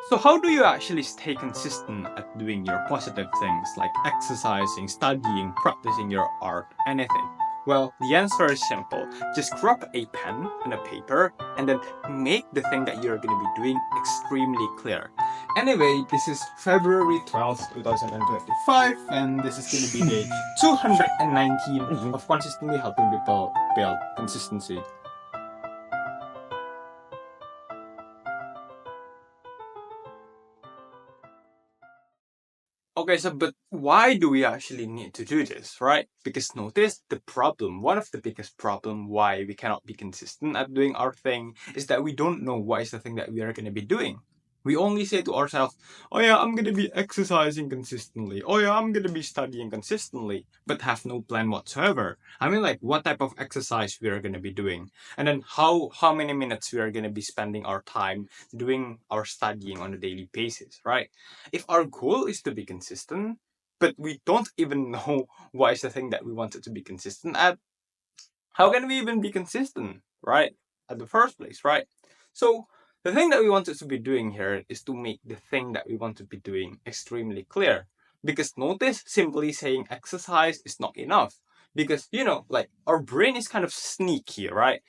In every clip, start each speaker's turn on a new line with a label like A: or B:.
A: So how do you actually stay consistent at doing your positive things like exercising, studying, practicing your art, anything? Well, the answer is simple. Just grab a pen and a paper and then make the thing that you're going to be doing extremely clear. Anyway, this is February 12th, 2025, and this is going to be day 219 of consistently helping people build consistency. Okay, so but why do we actually need to do this, right? Because notice the problem, one of the biggest problem why we cannot be consistent at doing our thing is that we don't know what is the thing that we are going to be doing. We only say to ourselves, oh yeah, I'm going to be exercising consistently. Oh yeah, I'm going to be studying consistently, but have no plan whatsoever. I mean, like what type of exercise we are going to be doing, and then how many minutes we are going to be spending our time doing our studying on a daily basis, right? If our goal is to be consistent, but we don't even know what is the thing that we wanted to be consistent at, how can we even be consistent, right? At the first place, right? So the thing that we wanted to be doing here is to make the thing that we want to be doing extremely clear. Because notice, simply saying exercise is not enough. Because, like our brain is kind of sneaky, right?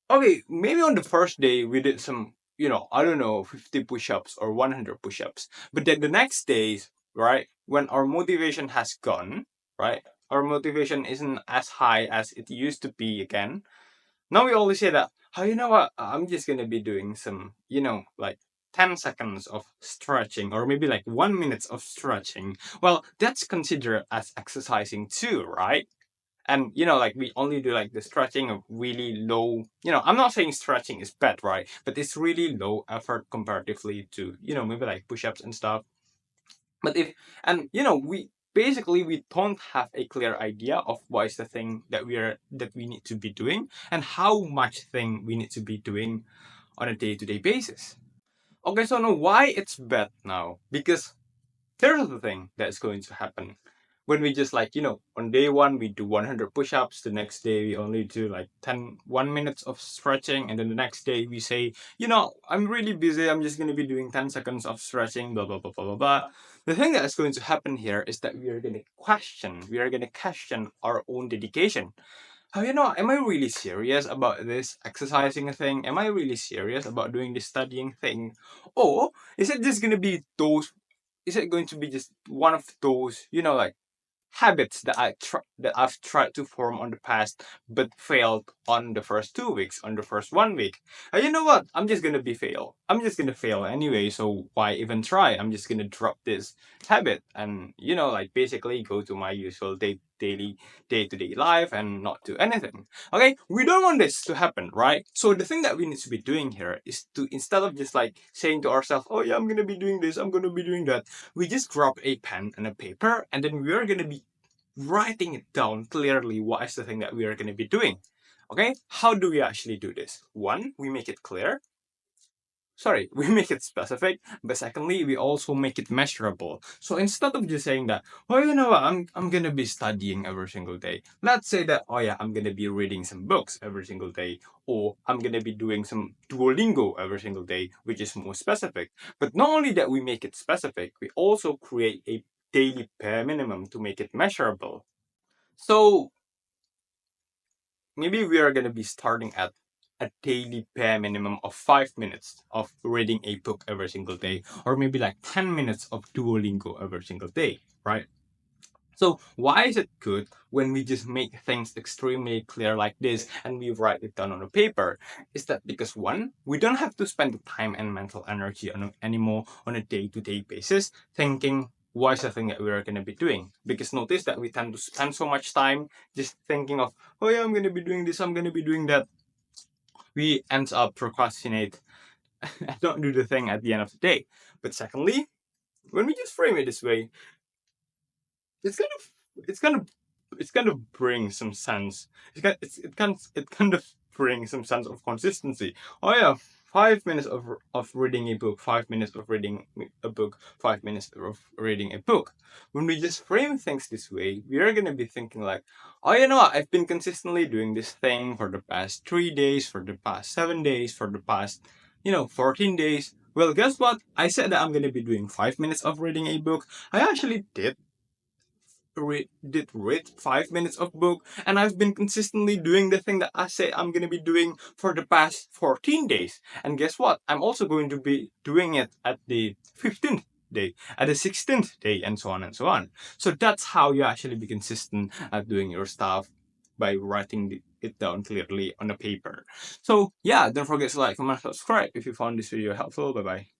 A: Okay, maybe on the first day we did some, I don't know, 50 push-ups or 100 push-ups. But then the next days, right, when our motivation has gone, right, our motivation isn't as high as it used to be again. Now we always say that, oh, you know what, I'm just gonna be doing some, like 10 seconds of stretching or maybe like 1 minute of stretching. Well, that's considered as exercising too, right? And like we only do like the stretching of really low, I'm not saying stretching is bad, right? But it's really low effort comparatively to maybe like push-ups and stuff. But if and we basically we don't have a clear idea of what is the thing that we need to be doing and how much thing we need to be doing on a day-to-day basis. Okay, so now why it's bad now? Because here's the thing that's going to happen. When we just like, on day one, we do 100 push ups. The next day, we only do like 1 minute of stretching. And then the next day, we say, I'm really busy. I'm just going to be doing 10 seconds of stretching, blah, blah, blah, blah, blah, blah. The thing that is going to happen here is that we are going to question our own dedication. Oh, am I really serious about this exercising thing? Am I really serious about doing this studying thing? Or is it just going to be those is it going to be just one of those, like habits that that I've tried to form on the past, but failed on the first 2 weeks, on the first 1 week? And you know what? I'm just gonna be fail. I'm just gonna fail anyway. So why even try? I'm just gonna drop this habit and like basically go to my usual daily day-to-day life and not do anything. Okay, we don't want this to happen, right? So the thing that we need to be doing here is to, instead of just like saying to ourselves, oh yeah, I'm gonna be doing this, I'm gonna be doing that, we just grab a pen and a paper and then we're gonna be writing it down clearly what is the thing that we are gonna be doing. Okay, how do we actually do this? One, we make it clear. Sorry, we make it specific, but secondly, we also make it measurable. So instead of just saying that, oh, you know what, I'm gonna be studying every single day. Let's say that, oh yeah, I'm gonna be reading some books every single day, or I'm gonna be doing some Duolingo every single day, which is more specific. But not only that we make it specific, we also create a daily bare minimum to make it measurable. So maybe we are gonna be starting at a daily bare minimum of 5 minutes of reading a book every single day, or maybe like 10 minutes of Duolingo every single day, right? So why is it good when we just make things extremely clear like this and we write it down on a paper? Is that because one, we don't have to spend the time and mental energy anymore on a day-to-day basis thinking what is the thing that we are going to be doing? Because notice that we tend to spend so much time just thinking of, oh yeah, I'm going to be doing this, I'm going to be doing that. We end up procrastinate and don't do the thing at the end of the day. But secondly, when we just frame it this way, it's kind of it's kind of it's kind of bring some sense. It kind of bring some sense of consistency. Oh yeah, 5 minutes of reading a book, 5 minutes of reading a book, 5 minutes of reading a book. When we just frame things this way, we are gonna be thinking like, oh you know what, I've been consistently doing this thing for the past 3 days, for the past 7 days, for the past 14 days. Well, guess what? I said that I'm going to be doing 5 minutes of reading a book. I actually did read 5 minutes of book, and I've been consistently doing the thing that I say I'm gonna be doing for the past 14 days. And guess what? I'm also going to be doing it at the 15th day, at the 16th day, and so on and so on. So that's how you actually be consistent at doing your stuff, by writing it down clearly on a paper. So yeah, don't forget to like, comment, subscribe if you found this video helpful. Bye bye.